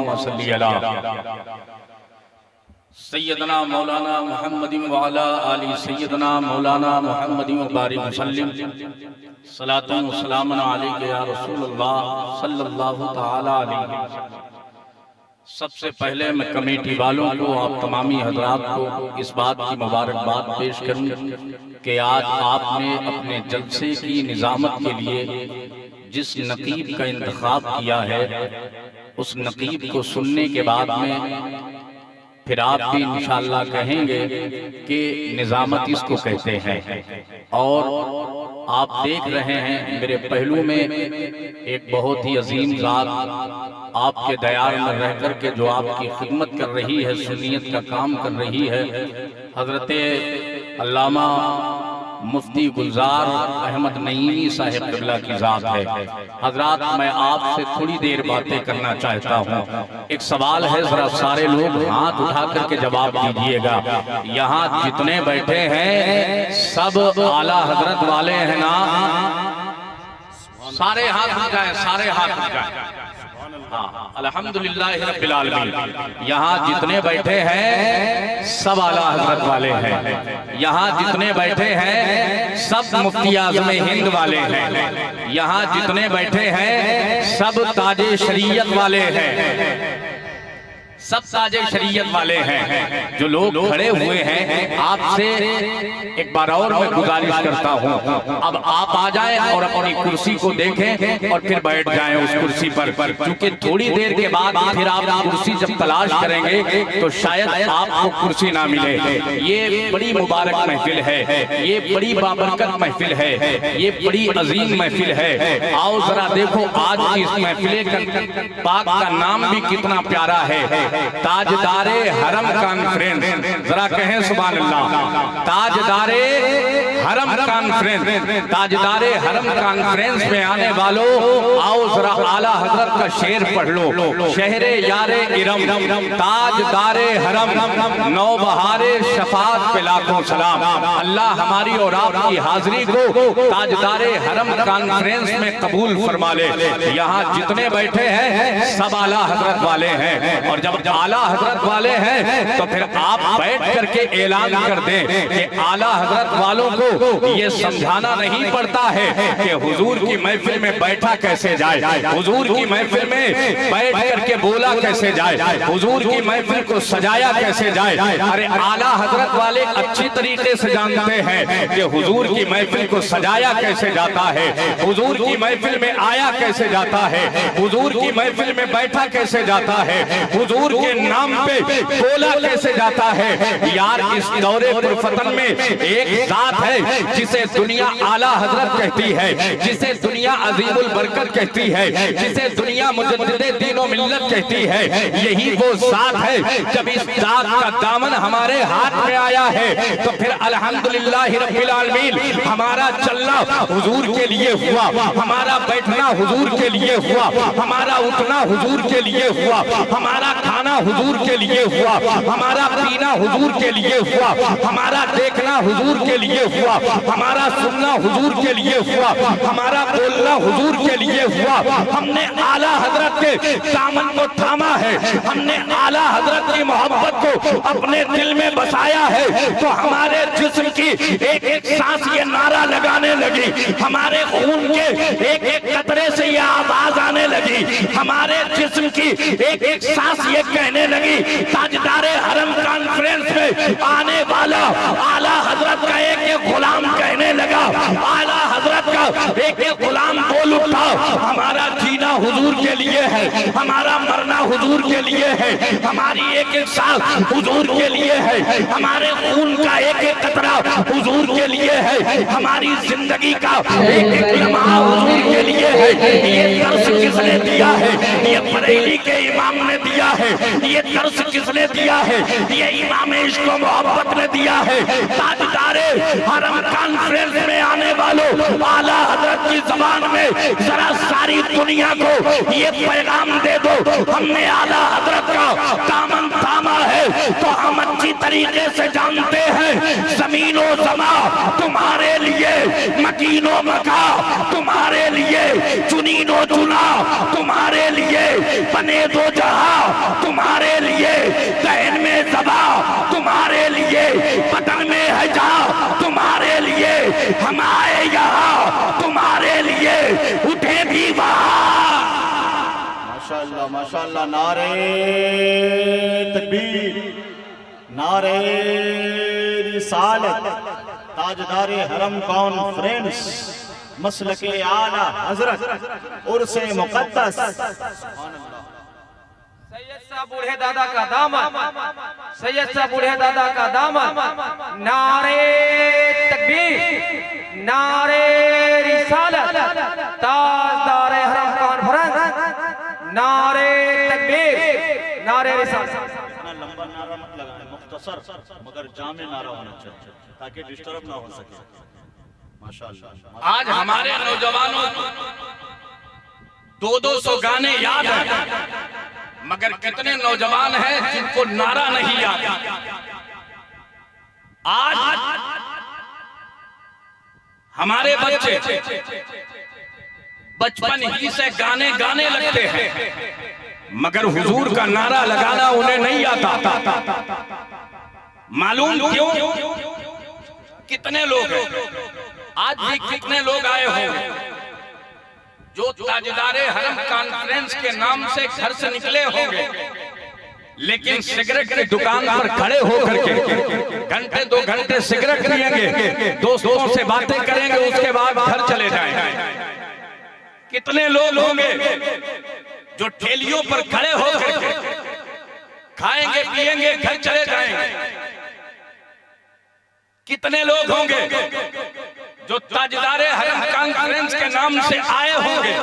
अल्लाहुम्मा सल्ली अला सैयदना मौलाना मुहम्मदिन व अला आलि सैयदना मौलाना मुहम्मदिन व बारिक वसल्लम सलातु व सलामुन अलैका या रसूलल्लाह सल्लल्लाहु तआला अलैहि वसल्लम। सबसे पहले मैं कमेटी वालों को, आप तमामी हजरात को इस बात की मुबारकबाद पेश करूं कि आज आपने अपने जलसे की निजामत के लिए जिस नकीब का इंतखाब किया है, उस नकीब को सुनने के बाद में फिर आप भी इंशाअल्लाह कहेंगे कि निजामत इसको कहते हैं। और आप देख रहे हैं मेरे पहलू में एक बहुत ही अजीम जात आपके दयाल में रह कर के जो आपकी खिदमत कर रही है, सुन्नियत का काम कर रही है, हजरत अल्लामा मुफ्ती गुलजार अहमद नईमी साहिब क़िबला की जात है। हजरात, मैं आपसे थोड़ी देर बातें करना चाहता हूँ। एक सवाल है, जरा सारे लोग हाथ उठा करके जवाब दीजिएगा। यहाँ जितने बैठे हैं सब आला हजरत वाले हैं ना? सारे हाथ उठाएं, सारे हाथ उठाएं। हाँ, अल्हम्दुलिल्लाह रब्बिल आलमीन। यहाँ जितने बैठे हैं सब आला हजरत वाले हैं। यहाँ जितने बैठे हैं सब मुफ्ती आज़म हिंद वाले हैं। यहाँ जितने बैठे हैं सब ताजे शरीयत वाले हैं, सब ताजे शरीयत वाले हैं। जो लोग खड़े हुए हैं, आपसे एक बार और मैं गुजारिश करता हूं, अब आप आ जाएं और अपनी कुर्सी को देखें और फिर बैठ जाएं उस कुर्सी पर, क्योंकि थोड़ी देर के बाद फिर आप कुर्सी जब तलाश करेंगे तो शायद आपको कुर्सी ना मिले। ये बड़ी मुबारक महफिल है, ये बड़ी बाबरकत महफिल है, ये बड़ी अजीम महफिल है। आओ जरा देखो आज की इस महफिल पाक का नाम भी कितना प्यारा है, ताजदारे हरम कॉन्फ्रेंस। जरा कहें सुभान अल्लाह। ताजदारे हरम कॉन्फ्रेंस, ताजदारे हरम कॉन्फ्रेंस में आने वालों, आओ जरा आला हजरत का शेर पढ़ लो। शहरे यारे इरम, ताजदारे हरम, नौबहारे शफात पे लाखों सलाम। अल्लाह हमारी और आपकी हाजिरी को ताजदारे हरम कॉन्फ्रेंस में कबूल फरमा ले। यहाँ जितने बैठे हैं सब आला हजरत वाले हैं, और जब आला हजरत वाले हैं तो फिर आप बैठ करके ऐलान कर दें कि आला हजरत वालों को ये समझाना नहीं पड़ता है कि हुजूर की महफिल में बैठा कैसे जाए, हुजूर की महफिल में बैठ करके बोला कैसे जाए, हुजूर की महफिल को सजाया कैसे जाए। अरे आला हजरत वाले अच्छी तरीके से जानते हैं कि हुजूर की महफिल को सजाया कैसे जाता है, हुजूर की महफिल में आया कैसे जाता है, हुजूर की महफिल में बैठा कैसे जाता है, हुजूर के नाम पे बोला कैसे जाता है। यार इस दौरे पुरफतन में एक जात है जिसे दुनिया आला हजरत कहती है, जिसे दुनिया अजीमुल बरकत कहती है, जिसे दुनिया मुजद्दिदे दीनो मिल्लत कहती है। यही वो जात है। जब इस जात का दामन हमारे हाथ में आया है तो फिर अल्हम्दुलिल्लाह रब्बिल आलमीन, हमारा चलना हुजूर के लिए हुआ, हमारा बैठना हुजूर के लिए हुआ, हमारा उठना हुजूर के लिए हुआ, हमारा खाना हुजूर के लिए हुआ, हमारा पीना हुजूर के लिए हुआ, हमारा देखना हुजूर के लिए हुआ, हमारा सुनना हुजूर के लिए हुआ, हमारा बोलना हुजूर के लिए हुआ। हमने आला हजरत के दामन को थामा है, हमने आला हजरत की मोहब्बत को अपने दिल में बसाया है, तो हमारे जिस्म की एक एक सांस ये नारा लगाने लगी, हमारे खून के एक एक कतरे से ये आवाज आने लगी, हमारे जिस्म की एक एक सांस ये कहने लगी। ताजदारे हरम कॉन्फ्रेंस में आने वाला आला हजरत का एक एक गुलाम कहने लगा, आला हजरत का एक एक गुलाम बोल उठा, हमारा जीना हुजूर के लिए है, हमारा मरना हुजूर के लिए है, हमारी एक एक सांस हुजूर के लिए है, हमारे खून का एक एक कतरा हुजूर के लिए है, हमारी जिंदगी का एक एक लम्हा हुजूर के लिए है। ये दर्स किसने दिया है? ये बरेली के इमाम ने दिया है। ये दर्स किसने दिया है? ये इमाम इश्क व मोहब्बत ने दिया है। ताजदारे हरम कॉन्फ्रेंस में आने वालों, आला हजरत की जबान में जरा सारी दुनिया को ये पैगाम दे दो, हमने आला हजरत का दामन थामा है तो हम अच्छी तरीके से जानते हैं जमीनो जमा तुम्हारे लिए, मकीनो मका तुम्हारे लिए, चुनीनो चुना तुम्हारे लिए, बने दो जहां पतन में है जहां तुम्हारे लिए, हम आए यहाँ तुम्हारे लिए, उठे भी वहां। माशाअल्लाह माशाअल्लाह, नारे तकबीर, नारे रिसालत, ताजदारे हरम कॉन्फ्रेंस, मसलके आला हजरत उर्से मुकद्दस। सैयद साहब बूढ़े दादा का दामन, सैयद साहब बूढ़े दादा का दामन, नारे तकबीर, नारे रिसालत, ताजदारे हरम कॉन्फ्रेंस, नारे तकबीर, नारे रिसालत। इतना लंबा नारा मत लगाएं, मुख्तसर मगर जामे नारा होना चाहिए ताकि डिस्टर्ब ना हो सके। माशाअल्लाह। आज हमारे नौजवानों को 200 गाने याद हैं, मगर कितने नौजवान हैं जिनको नारा नहीं याद। आज हमारे बच्चे बचपन ही से गाने गाने लगते हैं, मगर हुजूर का नारा लगाना उन्हें नहीं आता। मालूम क्यों? कितने लोग हैं, आज भी कितने लोग आए होंगे जो ताजदारे हरम कॉन्फ्रेंस के नाम से घर से निकले होंगे, लेकिन सिगरेट की दुकान पर खड़े होकर के घंटे 2 घंटे सिगरेट पिएंगे, दोस्तों से बातें करेंगे, उसके बाद घर चले जाएंगे। कितने लोग होंगे जो ठेलियों पर खड़े होकर के खाएंगे पिएंगे, घर चले जाएंगे। कितने लोग होंगे जो ताजदारे हरम कॉन्फ्रेंस के नाम से आए होंगे,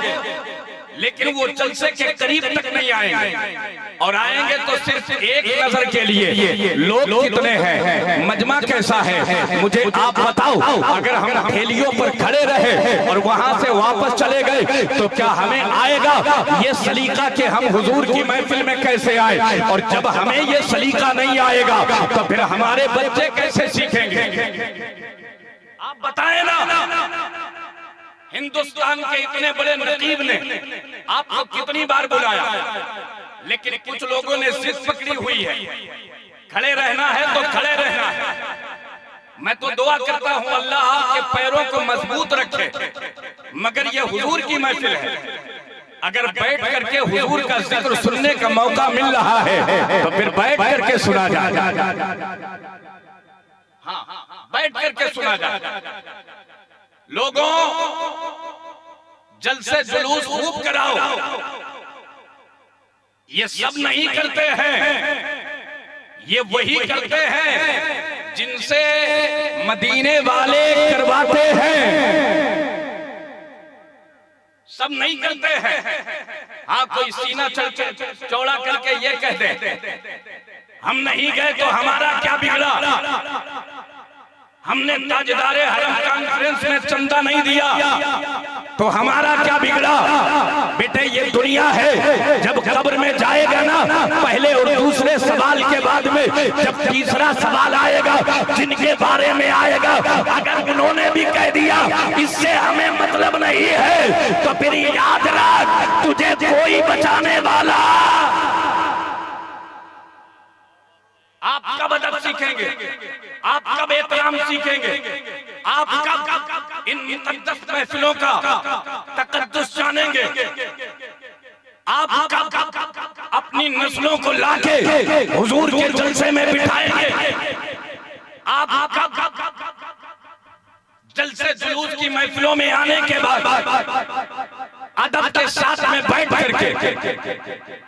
लेकिन वो जलसे के करीब तक नहीं आएंगे, और आएंगे तो सिर्फ एक नजर के लिए। लोग कितने हैं, मजमा कैसा है, मुझे आप बताओ। अगर हम ठेलियों पर खड़े रहे और वहां से वापस चले गए तो क्या हमें आएगा ये सलीका कि हम हुजूर की महफिल में कैसे आए? और जब हमें ये सलीका नहीं आएगा तो फिर हमारे बच्चे कैसे सीखेंगे? आप बताएं ना। हिंदुस्तान के इतने बड़े नकीब ने आपको कितनी बार बुलाया, लेकिन कुछ लोगों ने जिद पकड़ी हुई है, खड़े रहना है तो खड़े रहना है। मैं तो दुआ करता हूं अल्लाह आपके पैरों को मजबूत रखे, मगर ये हुजूर की महफिल है। अगर बैठ करके हुजूर का जिक्र सुनने का मौका मिल रहा है तो फिर बैठ करके सुना जाए। हाँ, बैठ करके सुना जाए। लोगों, जलसे जुलूस खूब कराओ, ये सब नहीं करते हैं। ये वही करते हैं जिनसे मदीने वाले करवाते हैं, सब नहीं करते हैं। हाँ, कोई सीना चौड़ा करके ये कह दे हम नहीं गए तो हमारा क्या बिगड़ा, हमने ताजदारे हरम कॉन्फ्रेंस में चंदा नहीं दिया तो हमारा क्या बिगड़ा। बेटे ये दुनिया है, जब कब्र में जाएगा ना, पहले और दूसरे सवाल के बाद में जब तीसरा सवाल आएगा जिनके बारे में आएगा, अगर उन्होंने भी कह दिया इससे हमें मतलब नहीं है तो फिर याद रख तुझे कोई बचाने वाला। आप कब अदब सीखेंगे, आप कब एहतराम सीखेंगे, आप कब इन मुक़द्दस महफिलों का तक़द्दुस जानेंगे, आप कब अपनी नस्लों को लाके हुजूर के जलसे में बिठाएंगे, आप कब जलसे जुलूस की महफिलों में आने के बाद अदब के साथ में बैठ करके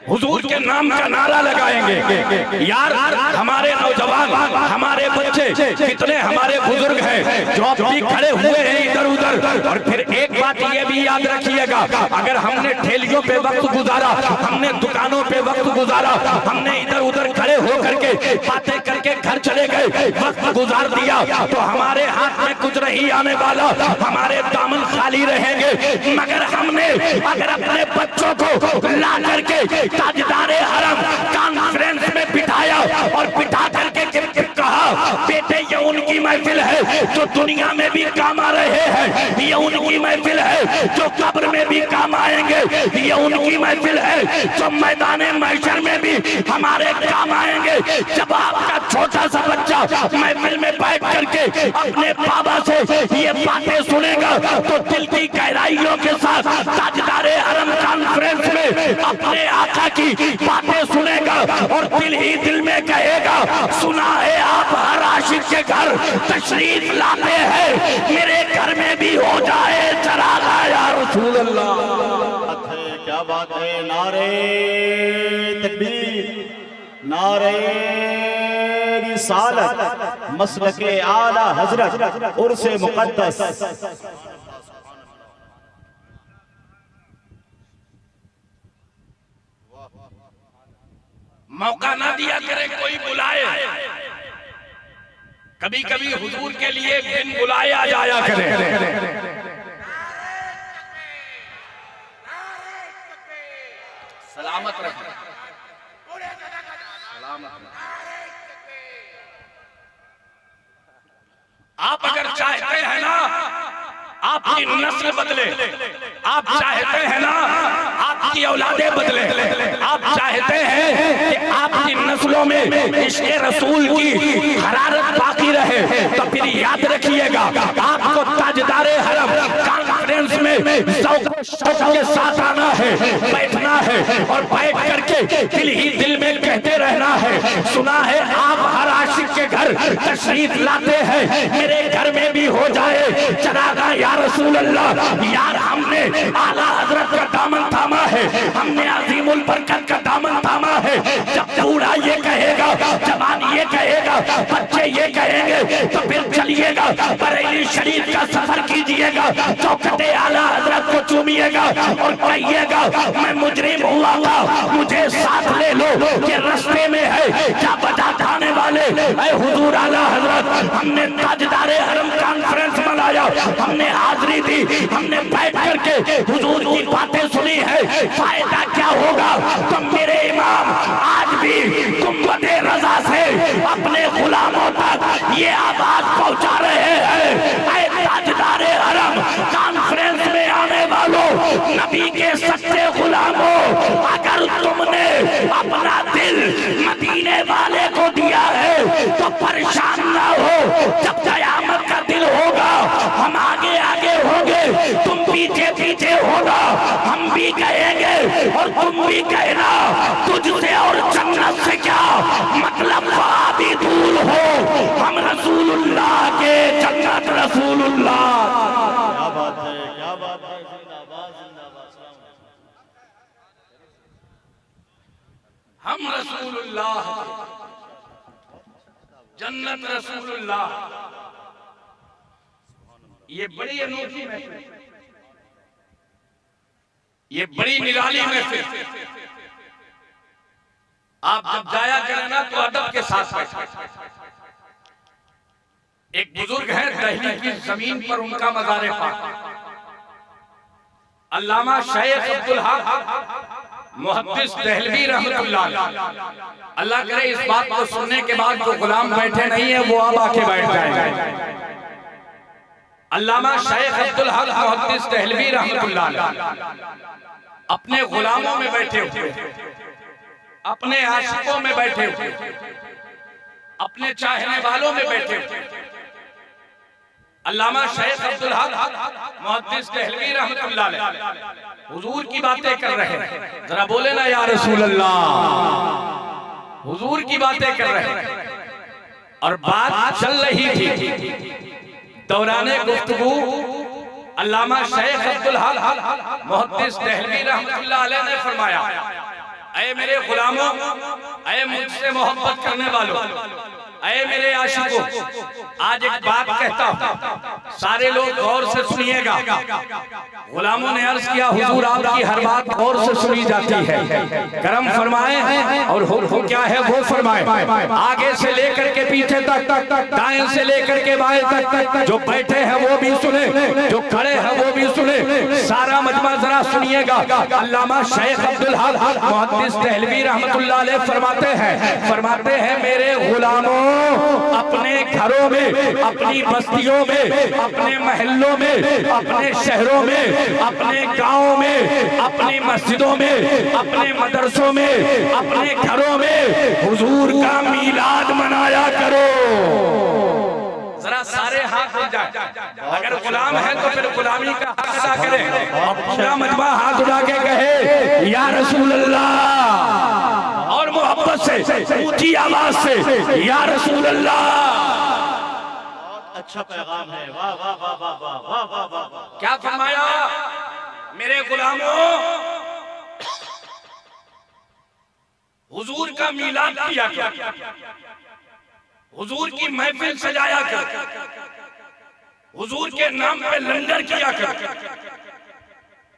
हुजूर के नाम का नारा लगाएंगे। यार हमारे नौजवान, हमारे बच्चे, कितने हमारे बुजुर्ग हैं जो अब भी खड़े हुए हैं इधर उधर। और फिर एक बात ये भी याद रखिएगा, अगर हमने ठेलियों पे वक्त गुजारा, हमने दुकानों पे वक्त गुजारा, हमने इधर उधर खड़े होकर के बातें करके घर चले गए, वक्त गुजार दिया, तो हमारे हाथ में कुछ नहीं आने वाला, हमारे दामन खाली रहेंगे। मगर हमने अगर अपने बच्चों को ला करके ताजदारे हरम कॉन्फ्रेंस में बिठाया और बिठा करके कहा बेटे ये उनकी उनकी महफिल है जो दुनिया में भी काम आ रहे हैं, ये उनकी महफिल है जो कब्र में भी काम आएंगे, ये उनकी महफिल है जो मैदान महशर में भी हमारे काम आएंगे। जब आपका छोटा सा बच्चा महफिल में बैठ करके अपने बाबा से ये बातें सुनेगा तो दिल की गहराइयों के साथ ताजदारे हरम कॉन्फ्रेंस में अपने आका की बातें सुनेगा और दिल ही दिल में कहेगा, सुना है आप हर आशिक के घर तशरीफ लाते हैं, मेरे घर में भी हो जाए चरागा या रसूल अल्लाह। क्या बात है, नारे तकबीर, नारे रिसालत, मसलके आला हजरत, उर्से मुकद्दस। मौका ना दिया करे कोई बुलाए, कभी कभी हुजूर के लिए बिन बुलाए आ जाया करे। सलामत रखना, आप अगर चाहते हैं ना आपकी नस्ल बदले, आप चाहते हैं ना आपकी औलादें बदले, आप चाहते हैं कि आपकी नस्लों में इश्क़े रसूल की हरारत बाकी रहे, तो फिर याद रखिएगा आपको ताजदारे हरम कॉन्फ्रेंस में शौक के साथ आना है, बैठना है और बैठ करके दिल ही दिल में कहते रहना है, सुना है आप हर आशिक के घर तशरीफ लाते हैं, मेरे घर में भी हो जाए चरागा या रसूल अल्लाह। यार हमने आला हजरत का दामन थामा है, हमने अजीमुल बरकत का दामन थामा है। जब बूढ़ा ये कहेगा, जवान ये कहेगा, बच्चे ये कहेंगे, तो फिर चलिएगा बरेली शरीफ का सफर कीजिएगा, चौखटे आला हजरत को चूमिएगा और कहिएगा मैं मुजरिम हुआ था, मुझे साथ ले लो, ये रास्ते में है क्या बजा जाने वाले ऐ हुजूर आला हजरत। हमने ताजदारे हरम कॉन्फ्रेंस मनाया, हमने हाजिरी दी, हमने बैठ करके हुजूर की बातें सुनी है, फायदा क्या होगा? तो मेरे इमाम आज भी गुंबदे रजा से अपने गुलामों तक ये आवाज पहुंचा रहे हैं, ऐ ताजदारे हरम कॉन्फ्रेंस में आने वालों, नबी के सच्चे गुलामों, अगर तुमने अपना दिल मदीने वाले को दिया है तो परेशान ना हो, जब कयामत का दिल होगा हम आगे आगे होंगे, तुम पीछे पीछे होगा, हम भी कहेंगे और तुम भी कहना तुझसे और जन्नत से क्या मतलब, वहां भी दूर हो, हम रसूलुल्लाह के जन्नत रसूलुल्लाह। क्या बात है, क्या बात है, जिंदाबाद जिंदाबाद। हम रसूलुल्लाह, जन्नत रसूलुल्लाह। ये बड़ी अनोखी महफिल, ये बड़ी निराली महफिल। आप जब जाया करें ना तो अदब के साथ बैठे। एक बुजुर्ग है दहली की जमीन पर उनका मज़ार पाक, अल्लामा शेख अब्दुल हक मुहद्दिस दहलवी रहमतुल्लाह अलैह। अल्लाह करे इस बात को सुनने के बाद जो गुलाम बैठे नहीं है वो अब आके बैठ जाएंगे। अल्लामा शेख अब्दुल हक मुहद्दिस दहलवी रहमतुल्लाह अलैह अपने गुलामों में बैठे हुए, अपने आशिकों में बैठे हुए, अपने चाहने वालों में बैठे हुए। अल्लामा शेख अब्दुल हक मुहद्दिस दहलवी रहमतुल्लाह अलैह हुजूर की बातें कर रहे हैं, जरा बोले ना या रसूल अल्लाह, हुजूर की बातें कर रहे हैं और बात चल रही थी। दौराने गुफ्तगू अल्लामा शेख अब्दुल हक मुहद्दिस दहलवी रहमतुल्लाह अलैह ने फरमाया, ऐ मेरे गुलामों, ऐ मुझसे मोहब्बत करने वालों, ऐ मेरे आशिकों, आज एक बात कहता हूं, सारे लोग गौर से सुनिएगा। गुलामों ने अर्ज किया हुजूर आपकी हर बात गौर से सुनी जाती है, करम फरमाए और हो क्या है वो फरमाए। आगे से लेकर के पीछे तक, दाएं से लेकर के बाएं तक, जो बैठे हैं वो भी सुने, जो खड़े हैं वो भी सुने, सारा मजमा जरा सुनिएगा। अल्लामा शेख अब्दुल हक मुहद्दिस देहलवी रहमतुल्लाह अलैह फरमाते हैं मेरे गुलामों, अपने घरों में, अपनी बस्तियों में, अपने महल्लों में, अपने शहरों में, अपने गांवों में, अपनी मस्जिदों में, अपने मदरसों में, अपने घरों में हुजूर का मीलाद मनाया करो। जरा सारे हाथ हो जाए, अगर गुलाम है तो फिर गुलामी का हक अदा करें और पूरा मजमा हाथ उठा के कहे या रसूल अल्लाह, और मोहब्बत से ऊंची आवाज से या रसूल अल्लाह। अच्छा पैगाम है, वाह वाह वाह वाह वाह वाह वाह वाह वाह। क्या फरमाया मेरे गुलामों, हुजूर का मीलाद किया कर, हुजूर की महफिल सजाया कर, हुजूर के नाम पे लंगर किया कर,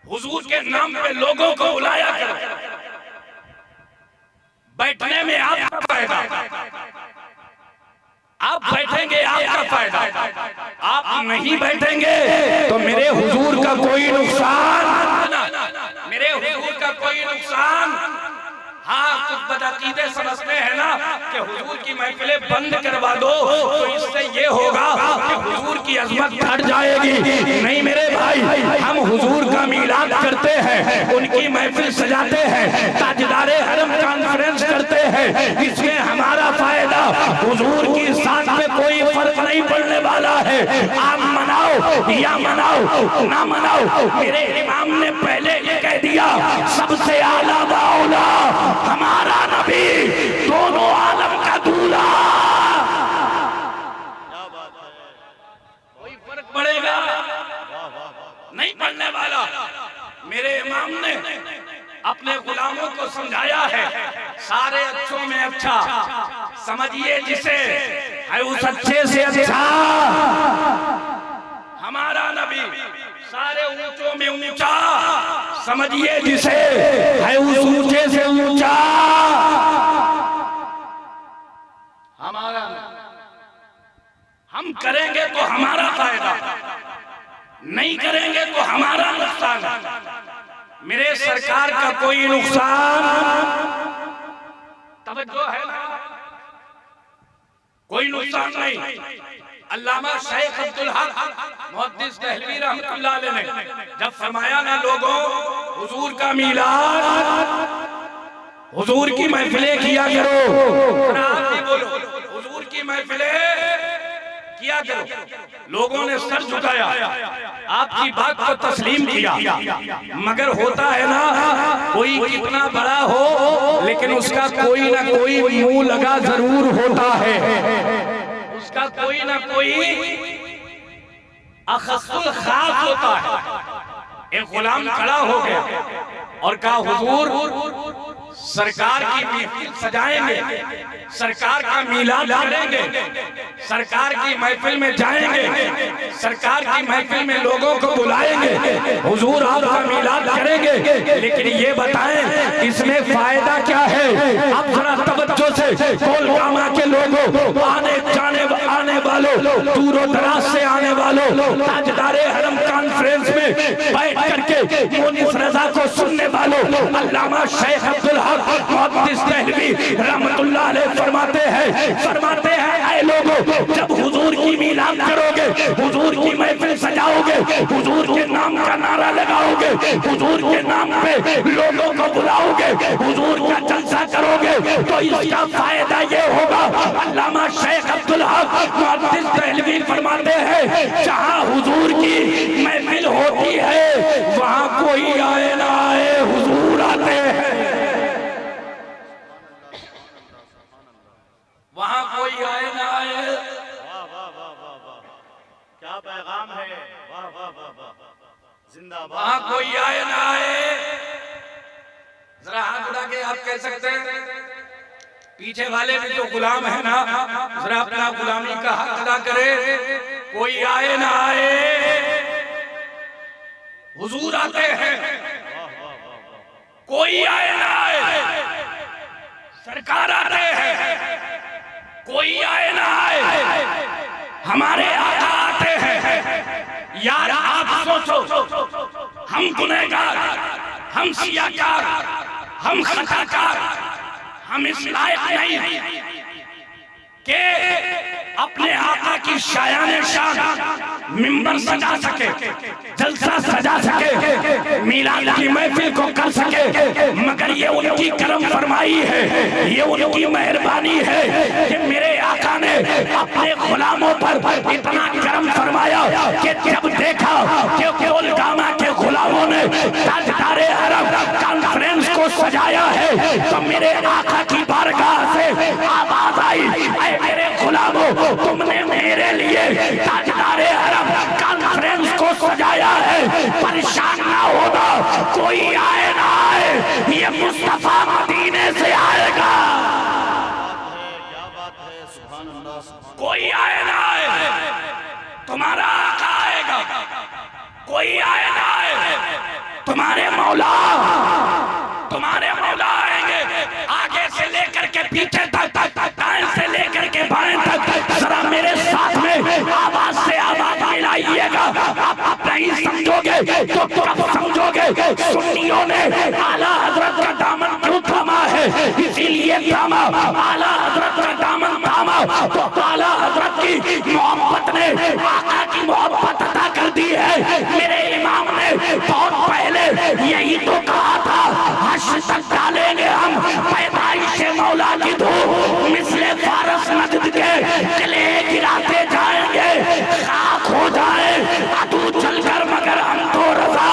हुजूर के नाम पे लोगों को बुलाया कर। बैठने में आपका फायदा, आप बैठेंगे आपका फायदा, आप नहीं बैठेंगे तो मेरे हुजूर का कोई नुकसान, मेरे हुजूर का कोई नुकसान। हाँ, कुछ बदअकीदे समझते हैं ना कि हुजूर की महफिलें बंद करवा दो तो इससे ये होगा कि हुजूर की अजमत घट जाएगी। नहीं मेरे भाई, हम हुजूर का मीलाद करते हैं, उनकी महफिल सजाते हैं, ताजदारे हरम कॉन्फ्रेंस करते हैं, इसमें हमारा फायदा, हुजूर की शान पे कोई फर्क नहीं पड़ने वाला है। आप मनाओ या मनाओ ना मनाओ, मेरे इमाम ने पहले ये कह दिया सबसे आला बाउला हमारा नबी, दोनों आलम का दूल्हा। क्या बात है, कोई फर्क पड़ेगा नहीं पड़ने वाला। मेरे इमाम ने अपने गुलामों को समझाया है, सारे अच्छों में अच्छा समझिए जिसे है उस अच्छे से अच्छा हमारा नबी, सारे ऊंचों में ऊंचा समझिए जिसे है उस ऊंचे से ऊंचा हमारा। हम करेंगे तो हमारा फायदा, नहीं करेंगे तो हमारा नुकसान। मेरे सरकार का कोई नुकसान, तवज्जो है ना, कोई नुकसान नहीं। अल्लामा शेख अब्दुल हक मुहद्दिस देहलवी रहमतुल्लाह अलैह ने जब फरमाया ना लोगों, हुजूर का मीलाद, हुजूर की महफिलें किया करो, बोलो हुजूर की महफिलें किया करो। लोगों ने सर झुकाया, आपकी बात को तस्लीम किया, मगर होता है ना कोई कितना बड़ा हो लेकिन उसका कोई ना कोई मुंह लगा जरूर होता है, उसका कोई ना कोई अखसुल खास होता है। एक गुलाम खड़ा हो गया और कहा हुजूर सरकार की महफिल सजाएंगे, सरकार का मीलाद करेंगे, सरकार की महफिल में जाएंगे, सरकार की महफिल में लोगों को बुलाएंगे, हुजूर आपका मीलाद करेंगे, लेकिन ये बताएं इसमें फायदा क्या है। अब जरा तवज्जो से कोलकाता के लोगों, आने वालों, दूरों दराज से आने वालों, ताजदारे हरम कॉन्फ्रेंस में बैठ करके मोनिस रजा को सुनने वालों, अल्लामा शेख अब्दुल हक मुहद्दिस देहलवी रहमतुल्लाह अलैह फरमाते हैं ऐ लोगों, जब हुजूर की मीलाद करोगे, हुजूर की महफिल सजाओगे, हुजूर के नाम का नारा लगाओगे, हुजूर के नाम पे लोगों को बुलाओगे, हुजूर का जलसा करोगे, तो इसका फायदा ये होगा। अल्लामा शेख अब्दुल हक मुहद्दिस देहलवी फरमाते हैं जहां हुजूर की महफिल होती है वहां कोई आए ना आए हुजूर आते हैं, वहां कोई आए ना आए। वाह वाह वाह वाह वाह, क्या पैगाम है, वाह वाह वाह वाह, जिंदाबाद। वहां कोई आए ना आए, जरा हाथ उठा के आप कह सकते हैं, पीछे वाले भी तो गुलाम है ना, जरा अपना गुलामी का हक अदा करे, कोई आए ना आए। हुजूर आते हैं, कोई आए ना आए, सरकार आते हैं, कोई आए ना आए, हमारे आका आते हैं। यार आप सोचो, हम गुनहगार, हम सियाकार, हम खताकार, हम इस लायक नहीं कि अपने आका की शायाने शान मिंबर सजा सके, जलसा सजा सके, मिलाद की महफिल को कर सके, मगर ये उनकी करम फरमाई है, ये उनकी मेहरबानी है कि मेरे आका ने अपने गुलामों पर इतना करम फरमाया कि जब देखा कि कोलकामा के गुलामों ने ताजदारे हरम कॉन्फ्रेंस को सजाया है, तो मेरे आका की बारगाह से आवाज आई, ऐ मेरे गुलामों, तुमने मेरे लिए ताजदारे हरम कॉन्फ्रेंस को सजाया है, परेशान ना होना, कोई आए ना आए, ये मुस्तफा मदीने से आएगा। क्या बात है, सुभान अल्लाह, कोई आए ना आए, तुम्हारा आका आएगा, कोई आए ना आए, तुम्हारे मौला आएंगे, आगे से लेकर के पीछे तक, दाएं से लेकर के बाएं तक। जरा मेरे साथ में आवाज से आवाज मिलाइएगा। आप नहीं समझोगे तो कब समझोगे? सुन्नियों ने आला हजरत का दामन क्यों थामा है? इसीलिए थामा, आला हजरत का दामन थामा तो आला हजरत की मोहब्बत ने आका की मोहब्बत अता कर दी है। मेरे इमाम ने बहुत पहले यही तो कहा था, हश्र तक डालेंगे हम पैदाइश मौला की धूप, मिसले फारस नजद के गले गिराते जाएंगे, खाक हो जाए अदू चलकर, मगर हम तो रजा,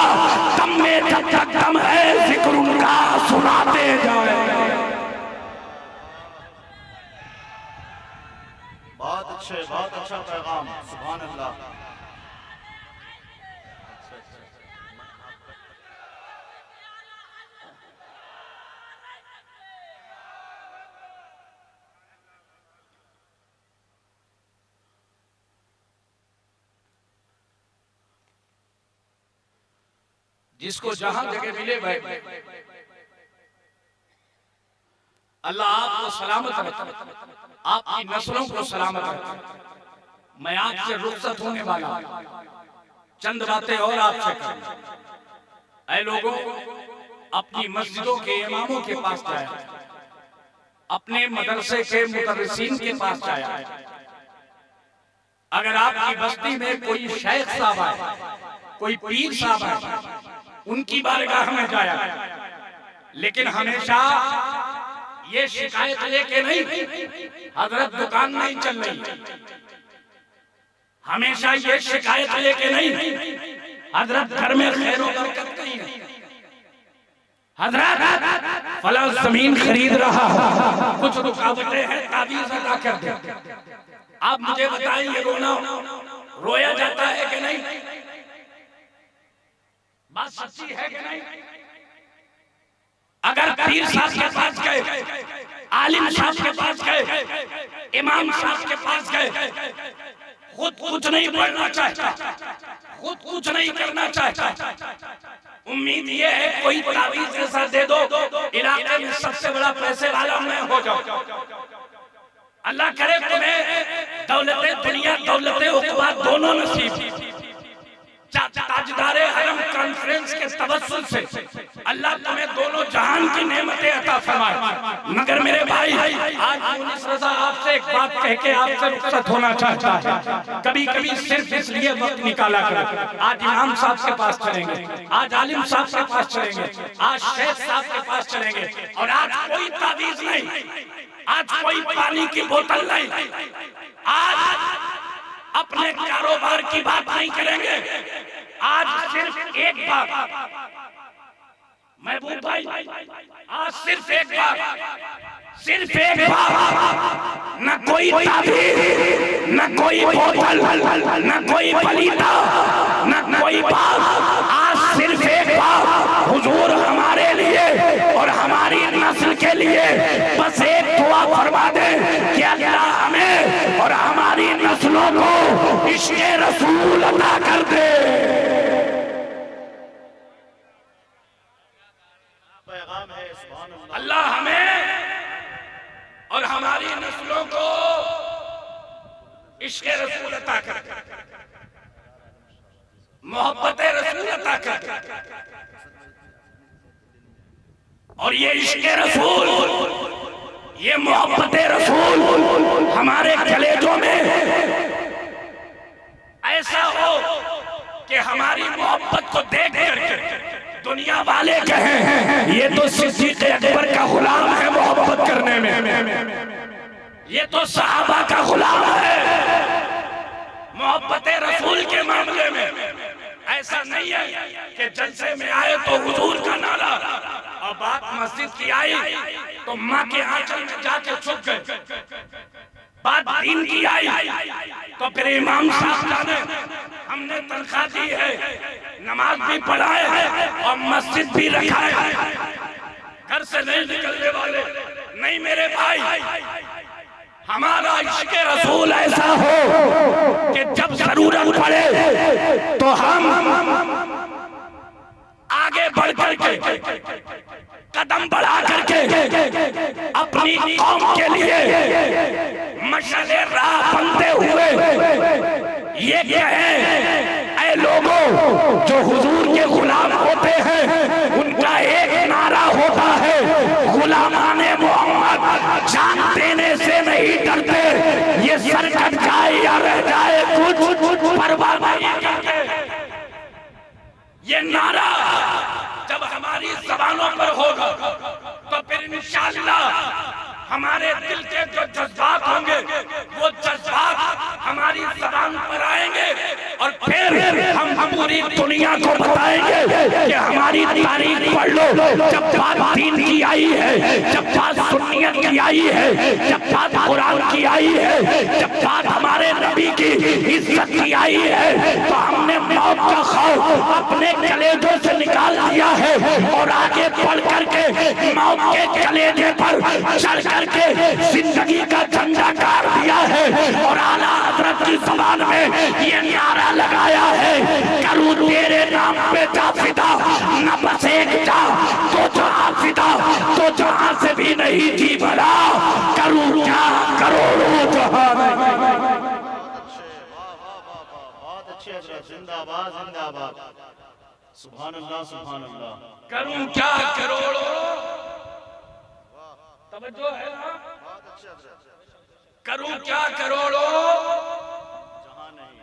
दम में जब तक दम है जिक्र उनका सुनाते जाएंगे। बहुत अच्छा पैगाम, सुभान अल्लाह। जिसको जहां जगह मिले भाई, अल्लाह आपको सलामत रखे, आपकी नस्लों को सलामत रखे। मैं आपसे रुखसत होने वाला चंद बातें और आपसे करूं। ऐ लोगों, अपनी मस्जिदों के इमामों के पास जाए, अपने मदरसे के मुदर्रिसीन के पास जाए। अगर आपकी बस्ती में कोई शेख साहब आए, कोई पीर साहब आए, उनकी बारगाह में जाया, लेकिन हमेशा ये शिकायत लेके नहीं हजरत दुकान नहीं चल रही, हमेशा ये शिकायत लेके नहीं हजरत घर में खैर बरकत नहीं है, हजरत फला जमीन खरीद रहा, कुछ रुकावटें हैं, ताबीज अदा कर दे। आप मुझे बताएं, ये रोया जाता है कि नहीं? बात सच्ची है कि नहीं? अगर पीर साहब के पास गए, आलिम साहब के पास गए, इमाम साहब के पास गए, खुद कुछ नहीं पढ़ना चाहता, खुद कुछ नहीं करना चाहता, उम्मीद ये है कोई तावीज ऐसा दे दो इलाके में सबसे बड़ा पैसे वाला मैं हो जाऊं। अल्लाह करे तुम्हें दौलते दुनिया दौलते उकबा दोनों नसीब, ताजदारे हरम कॉन्फ्रेंस के तवस्सुल से अल्लाह तुम्हें दोनों जहान की नेमतें अता फरमाए। मगर मेरे भाई, आज मुनीस रजा आपसे एक बात कह के आपसे रुखसत होना चाहता है। कभी कभी सिर्फ इसलिए वक्त निकाला करो। आज इमाम साहब के पास चलेंगे, आज आलिम साहब के पास चलेंगे, आज शेख साहब के पास चलेंगे, और आज कोई तावीज नहीं, आज कोई पानी की बोतल नहीं, आज अपने कारोबार की बात नहीं करेंगे। आज सिर्फ एक बात, महबूब भाई, आज सिर्फ एक बात, सिर्फ एक बात, न कोई ताबीर, न कोई बोतल, न कोई पलीता, न कोई बात, आज सिर्फ एक बात, हुजूर हमारे लिए और हमारी नस्ल के लिए बस एक दुआ फरमा दे कि अल्लाह हमें और हमारी नस्लों को इश्क़े रसूल अता कर दे। अल्लाह हमें और हमारी नस्लों को इश्क़ रसूल अता कर, मोहब्बत रसूल अता कर। और ये इश्क़ रसूल, ये मोहब्बत रसूल हमारे कलेजों में ऐसा हो कि हमारी मोहब्बत को देख कर दुनिया वाले कहें ये तो सिद्दीक़ अकबर का गुलाम है मोहब्बत करने में, ये तो सहाबा का गुलाम है मोहब्बत रसूल के मामले में। ऐसा नहीं है कि जलसे में आए तो हुजूर का नारा और बात मस्जिद की आई तो माँ के आंचल में जाके छुप गए, बात दीन की आई तो फिर इमाम साहब जाने हमने तनख्वाह दी है, नमाज भी पढ़ाए है और मस्जिद भी रखा है, घर से नहीं निकलने वाले नहीं मेरे भाई। हमारा इश्क़ रसूल ऐसा हो कि जब जरूरत पड़े तो हम आगे बढ़ करके कदम बढ़ा करके अपनी कौम के लिए मशाले राह बनते हुए ये कहें, ऐ लोगों जो हुजूर के गुलाम होते हैं उनका एक नारा होता है, गुलामाने मोहम्मद जान देने से नहीं डरते, ये सर कट जाए या रह जाए कुछ परवाह नहीं करते। ये नारा जब हमारी ज़बानों पर होगा तो फिर इंशाअल्लाह हमारे दिल के जो जज्बात होंगे वो जज्बात हमारी ज़बान पर आएंगे और फिर हम पूरी दुनिया को बताएंगे कि हमारी तारीख पढ़ लो, जब बात दीन की आई है, जब बात सुन्नियत की आई है, जब बात कुरान की आई है, जब बात हमारे नबी की इज्जत की आई है तो हमने मौत का खौफ अपने कलेजों से निकाल दिया है और आगे बढ़ करके मौत के कलेजे पर चढ़ करके जिंदगी का झंडा गाड़ दिया है और आला हजरत की ज़बान में ये नारा लगाया है, करूं तेरे नाम पे जा फिदा, न बस एक जा तो जहां फिदा, तो जहां से भी नहीं जी भरा, करूं क्या करोड़ों जहां। बहुत अच्छे हजरत, जिंदाबाद जिंदाबाद, सुभान अल्लाह सुभान अल्लाह। करूं क्या करोड़ों, तवज्जो है ना, करूं क्या करोड़ों।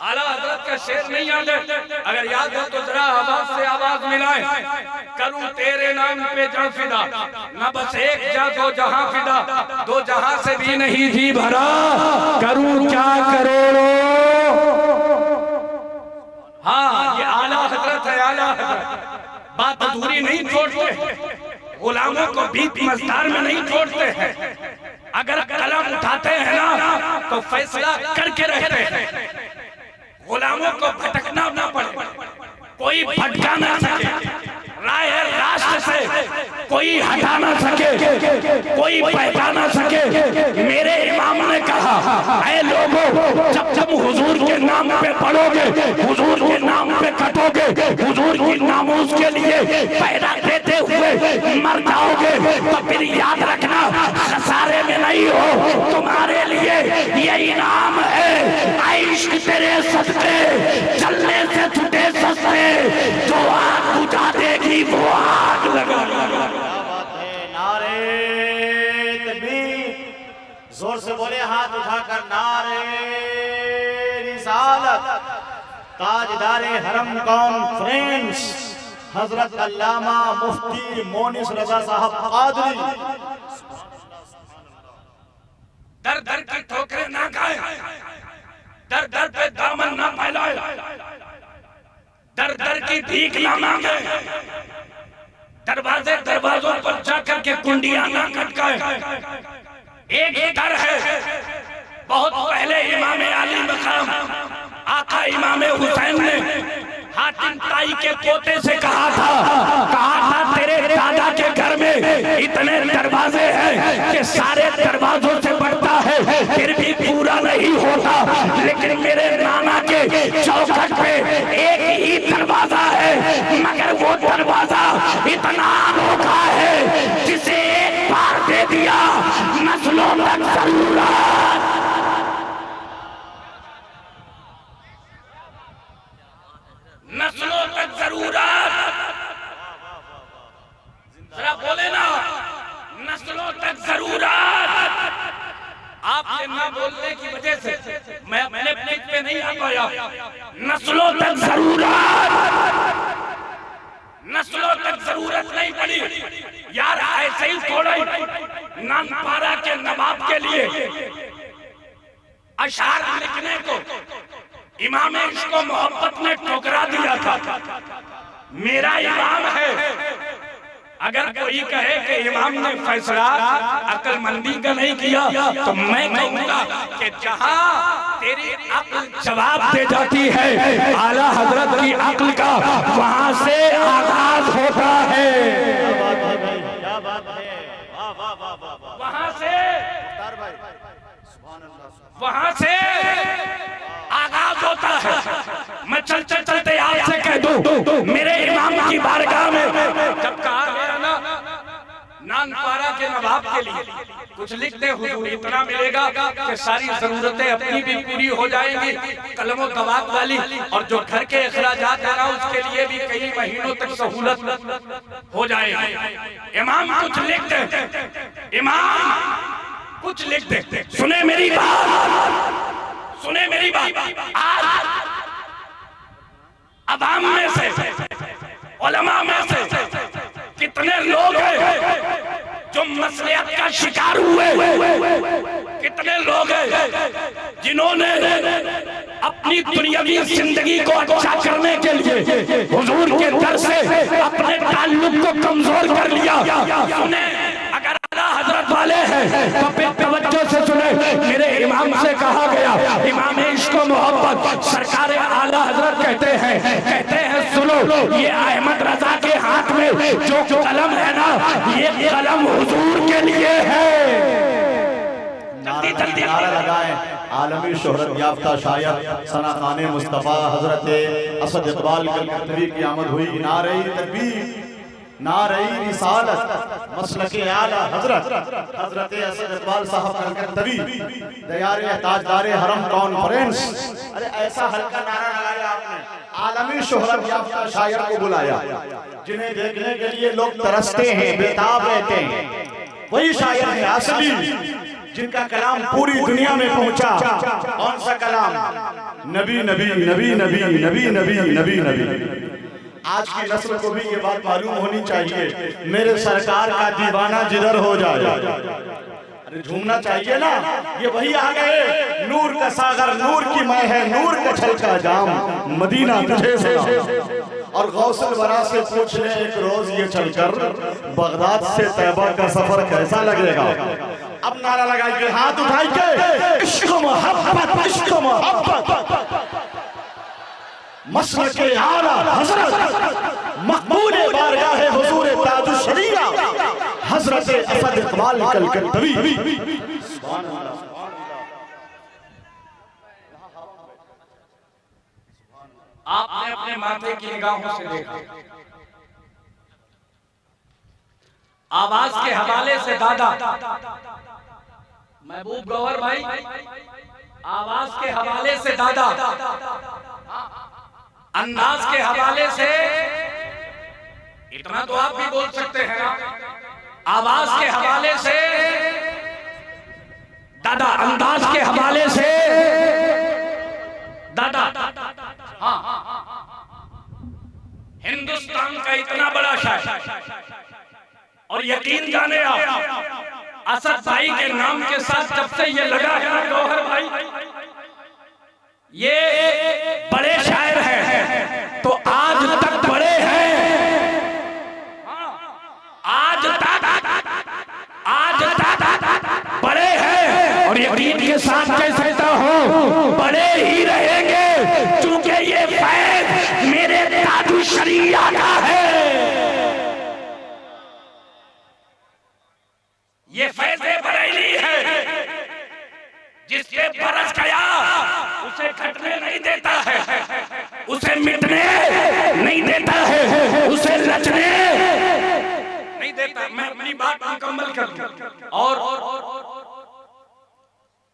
आला हजरत का शेर नहीं याद है, अगर याद है तो जरा आवाज से आवाज मिलाए, करूं तेरे नाम पे जा फिदा, न बस एक जा दो जहां फिदा, दो जहां से भी नहीं जी भरा, करूं क्या करोड़ों। हाँ ये आला हजरत है, आला हजरत बात अधूरी नहीं छोड़ते, गुलामों को बीच मजदार में नहीं छोड़ते हैं, अगर कलम उठाते हैं ना तो फैसला करके रहते हैं, गुलामों को भटकना ना पड़े, कोई भटका ना सके, राय राष्ट्र से कोई हटा ना सके, कोई बहका ना सके। मेरे इमाम ने कहा, ऐ लोगों जब जब हुजूर के नाम पे पढ़ोगे, हुजूर के नाम पे कटोगे, हुजूर की नामूस के लिए पैदा देते हुए मर जाओगे तो फिर याद रखना खसारे में नहीं हो, तुम्हारे लिए ये इनाम है। इश्क तेरे सस्ते चलने से छुटे सस्ते, जो आग बुझा देगी वो आग लगा। नारे तकबीर, जोर से बोले हाथ उठाकर, नारे रिसालत, ताजदारे हरम कॉन्फ्रेंस हजरत अल्लामा मुफ्ती मोनिस रजा साहब कादरी, दर दर की ठोकरें ना खाए, दर दर पे दामन ना फैलाए, दर दर की भीख ना मांगे, दरवाजे दरवाजों पर जाकर के कुंडियां ना खटकाए। एक डर है, बहुत पहले इमाम अली मकाम आका इमाम हुसैन ने हातिम ताई के पोते से कहा था तेरे दादा के घर में इतने दरवाजे हैं कि सारे दरवाजों से बढ़ता है फिर भी पूरा नहीं होता, लेकिन मेरे नाना के चौखट पे एक ही दरवाजा है, मगर वो दरवाजा इतना अनोखा है जिसे नस्लों तक जरूरत, नस्लों तक जरूरत। जरा बोले ना, नस्लों तक जरूरत। आपके ना बोलने की वजह से मैं अपने पेज पे नहीं आ पाया। नस्लों तक जरूरत, नस्लों तक जरूरत नहीं पड़ी यार। ऐसे ही थोड़ा ही नानपारा के नवाब के लिए अशार लिखने को इमाम इश्क व मोहब्बत ने ठुकरा दिया था। मेरा इमाम है, अगर कोई कहे कि इमाम ने फैसला अक्लमंदी का नहीं किया तो मैं कहूंगा कि जहां तेरी अक्ल जवाब दे जाती है आला हजरत की अक्ल का, वहां से आगाज होता है। क्या बात है, वाह वाह वाह वाह वाह। वहां से सुभान अल्लाह, वहां से आगाज होता है। मैं चलते चलते आपसे कह दूं, मेरे इमाम की बारगाह में जब कहा गया ना नानपारा के नवाब के लिए कुछ लिख दे हुजूर, इतना मिलेगा कि सारी जरूरतें अपनी भी पूरी हो जाएंगी, कलमो दवात वाली, और जो घर के अखराजात है ना उसके लिए भी कई महीनों तक सहूलत हो जाएगी। इमाम कुछ लिख दे, इमाम कुछ लिख दे। सुने मेरी बात, सुने मेरी बात। आज अवाम में से, उलमा में से कितने लोग हैं जो मसलियत का शिकार हुए, कितने लोग हैं जिन्होंने अपनी दुनियावी जिंदगी को अच्छा करने के लिए हुजूर के दर से अपने ताल्लुक को कमजोर कर लिया। सुने, अगर आला हजरत वाले हैं तो फिर तवज्जो से सुने। मेरे इमाम से कहा गया, इमाम इश्क व मोहब्बत सरकार आला हजरत कहते हैं सुनो, ये अहमद रजा के हाथ में जो कलम है ना, ये कलम हुजूर के लिए है। नारा लगाएं। आलमी शोहरत याफ्ता शायर सनाखाने मुस्तफ़ा हजरत असद इकबाल कलकत्तवी की आमद हुई। नारे तकबीर, नारे रिसालत, मसलके आला हजरत हजरत असद इकबाल साहब कलकत्तवी, दयारे ताजदारे हरम कॉन्फ्रेंस। अरे ऐसा हल्का नारा लगाया आपने, आलमी शोहरत याफ्ता शायर को बुलाया, जिन्हें देखने के लिए लोग तरसते हैं, बेताब रहते हैं। वही शायर है असली, जिनका कलाम पूरी दुनिया में पहुंचा। कौन सा कलाम? नबी नबी नबी नबी नबी नबी नबी नबी। आज की नस्ल को भी ये बात मालूम होनी चाहिए, मेरे सरकार का दीवाना जिधर हो जाए, अरे झूमना चाहिए ना। ये वही आ गए, नूर का सागर, नूर की मैं है, नूर का छलका जाम, मदीना तुझे से। और गौसल वरा से पूछ ले एक रोज ये चलकर, बगदाद से तैबा का सफर कैसा लगेगा। अब नारा लगाइए, हाथ उठाइए, इश्क मोहब्बत, इश्क मोहब्बत। मसलके आला हजरत मकबूले बारगाह हुजूर ताजुल शरीया हजरत असद इकबाल कलकत्तवी। सुभान अल्लाह। आपने अपने माथे की निगाहों से देखा, आवाज के हवाले से दादा महबूब गौहर भाई, आवाज के हवाले से दादा, अंदाज के हवाले से इतना तो आप भी बोल सकते हैं ना, आवाज के हवाले से दादा, अंदाज के हवाले से दादा। हाँ, हिंदुस्तान का इतना बड़ा शायर, और यकीन जाने आप असद भाई के नाम के साथ जब से ये लगा है ना गौहर भाई, ये बड़े शायर हैं तो आज तक बड़े हैं, आज तक बड़े हैं, और यकीन के साथ कह सकता हूं बड़े ही रहेंगे, क्योंकि ये फैज़ मेरे ताजुल शरीया का है। ये फैज़े बरेली है, जिसके बरस गया उसे घटने नहीं देता है, उसे मिटने नहीं देता है, उसे लचने नहीं देता। मैं अपनी बात मुकम्मल कर दूं और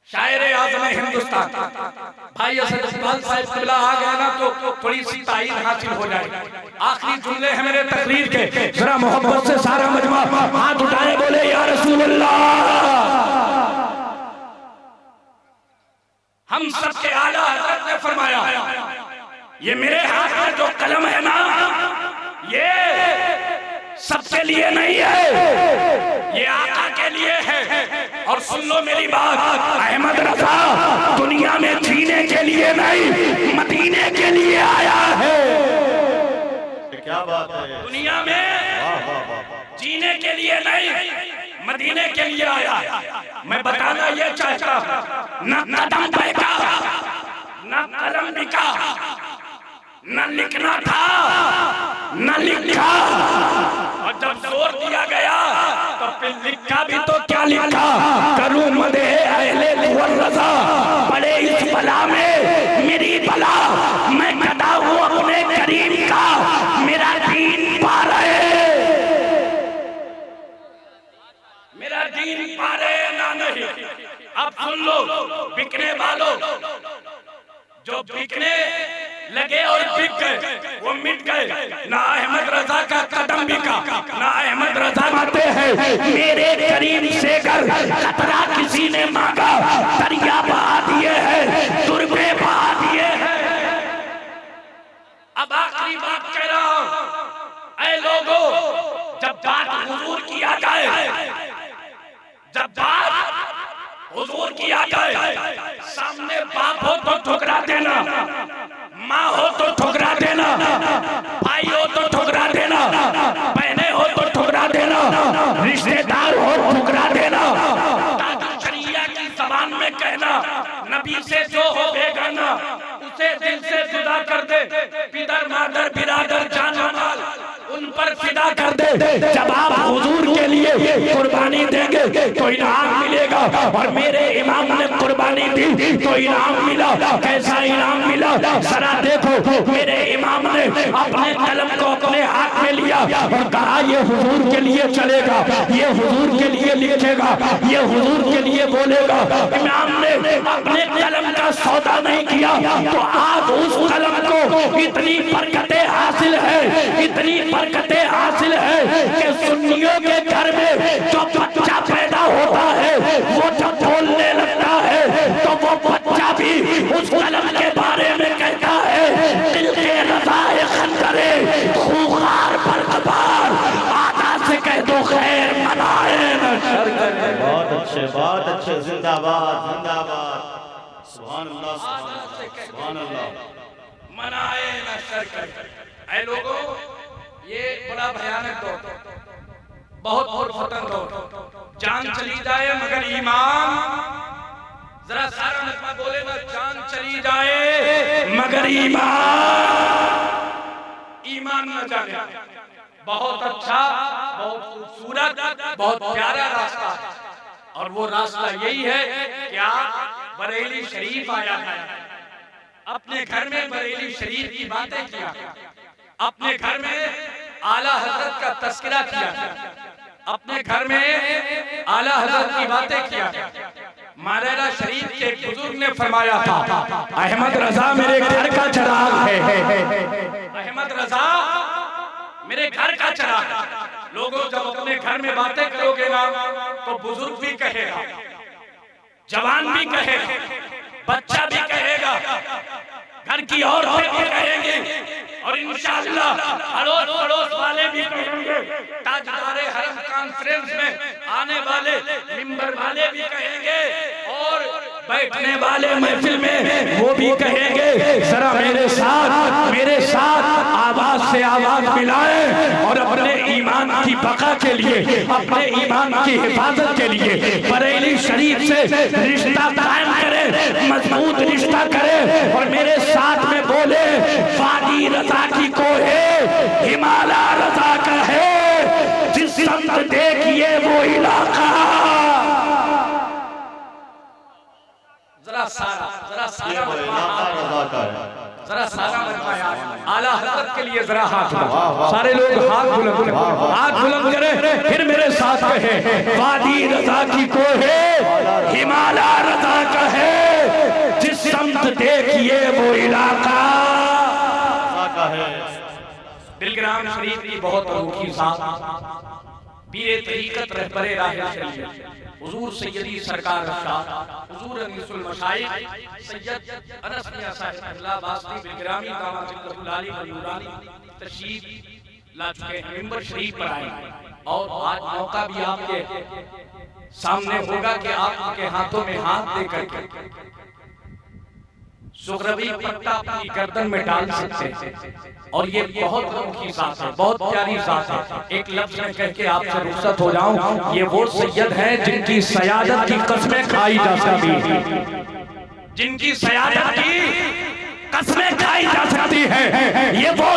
शायर आज़म हिंदुस्तान भाई असद इकबाल साहब क़िबला आ गया ना तो थोड़ी सी ताईद हासिल हो जाए। आखिरी जुमले हैं मेरे तकरीर के, जरा मोहब्बत से सारा मजमा हाथ उठाए बोले या रसूल अल्लाह। हम सबके आला हज़रत ने फरमाया ये मेरे हाथ में जो कलम है ना ये सबके लिए नहीं है, ये आका के लिए है। और सुन लो मेरी बात, अहमद रजा दुनिया में जीने के लिए नहीं मदीने के लिए आया है। क्या बात है, दुनिया में जीने के लिए नहीं मदीने के लिए आया। मैं बताना ये चाहता हूं, न कदम बहका न कलम बिका, न लिखना था न लिखा, और जब जोर दिया गया तो फिर लिखा भी तो क्या लिखा, करूं मदे अहले रजा, बड़े इस बला में मेरी बला, मैं गदा हूं अपने करीम का, मेरा दीन पा रहे, मेरा दीन पा रहे ना नहीं। अब सुन लो बिकने वालों, जो बिकने लगे और बिक गए वो मिट गए। ना अहमद रजा का कदम बिका, ना अहमद रजा मानते हैं मेरे करीम से कर कतरा किसी ने मांगा, दरिया बहा दिए हैं, दुर्गे बहा दिए हैं। अब आखिरी बात कह रहा हूं, ऐ लोगों, जब बात हुजूर की आ जाए, जब बात हुजूर की आ जाए, सामने बाप हो तो ठुकरा देना, माँ हो तो ठुकरा देना, भाई हो तो ठुकरा देना, बहने हो तो ठुकरा देना, रिश्तेदार हो ठुकरा देना। शरिया की जबान में कहना, नबी से जो हो बेगाना उसे दिल से जुदा कर दे, पितर मादर बिरादर जान माल उन पर फिदा कर दे। जब आप हुजूर के लिए कुर्बानी देंगे तो इनाम मिलेगा, और मेरे इमाम ने कुर्बानी दी तो इनाम मिला। कैसा इनाम मिला जरा देखो, मेरे इमाम ने अपने कलम को अपने हाथ में लिया और कहा ये हुजूर के लिए चलेगा, ये हुजूर के लिए लिखेगा, ये हुजूर के लिए बोलेगा। इमाम ने अपने कलम का सौदा नहीं किया तो आज उस कलम को इतनी बरकतें हासिल है, इतनी बरकतें हासिल है कि सुन्नियों के घर में जो बच्चा पैदा होता है वो जब बोलने लगता है तो वो बच्चा भी उस कलम के बारे में कहता है, दिल के रज़ाए खंजरे खूंखार बरकबार, आदा से कह दो खैर मनाए न शर करे। बहुत अच्छे, जिंदाबाद जिंदाबाद, सुभान अल्लाह सुभान अल्लाह, मनाए न शर करे। ऐ लोगों, ये बड़ा भयानक दौर, बहुत फतन दौर, जान चली जाए मगर ईमान, जरा सारा मजमा बोले ना, जान चली जाए मगर ईमान न जाने। बहुत अच्छा, बहुत खूबसूरत, बहुत प्यारा रास्ता है, और वो रास्ता यही है क्या, बरेली शरीफ आया है, अपने घर में बरेली शरीफ की बातें किया, अपने घर में आला हजरत का तस्करा किया, अपने घर में आला हजरत की बातें किया। मारेरा शरीफ के एक बुजुर्ग ने फरमाया था, अहमद रजा मेरे घर का चिराग है, अहमद रजा मेरे घर का चिराग। लोगों, जब अपने घर में बातें करोगे ना तो बुजुर्ग भी कहेगा, जवान भी कहेगा, बच्चा भी कहेगा, घर की औरतें भी कहेंगे, और इंशाअल्लाह अड़ोस पड़ोस वाले भी कहेंगे, ताजदारे हरम कॉन्फ्रेंस में आने वाले मिंबर वाले भी कहेंगे, और बैठने वाले महफिल में वो भी कहेंगे। जरा मेरे साथ आवाज से आवाज मिलाएं और अपने ईमान की बका के लिए, अपने ईमान की हिफाजत के लिए बरेली शरीफ से रिश्ता कायम करें, मजबूत रिश्ता करें, और मेरे साथ में बोले, वादी रजा की कोहे हिमालय रजा का है, जिस संत देखिए वो इलाका। जरा सारा आला हज़रत के लिए जरा हाथ उठाओ, सारे लोग हाथ बुलंद करें, फिर मेरे साथ कहें, वादी रजा की कोहे हिमालय रजा का ये वो इलाका का है। दिलग्राम शरीफ की बहुत अनोखी साथ पीरे तरीकत रहबरे राह शरीयत हुजूर सैयदी सरकार शाह हुजूर अनीसुल मशाइख सैयद अनस मियां साहिब अल्लाह वास्ती बिलग्रामी दामद जिल्लतुल आली व नूरानी तशरीफ ला चुके हैं, मिंबर शरीफ पर आए और आज मौका भी आपके सामने होगा कि आप उनके हाथों में हाथ देकर सुगरवी पट्टा अपनी गर्दन में डाल सकते हैं। और ये बहुत अनोखी साथ है, बहुत प्यारी साथ है। एक लफ्ज में कह के आपसे रुखसत हो जाऊं, ये वो सैयद है जिनकी सयादत की कसमें खाई जा सकती है, जिनकी सयादत की कसमें खाई जा सकती है। ये वो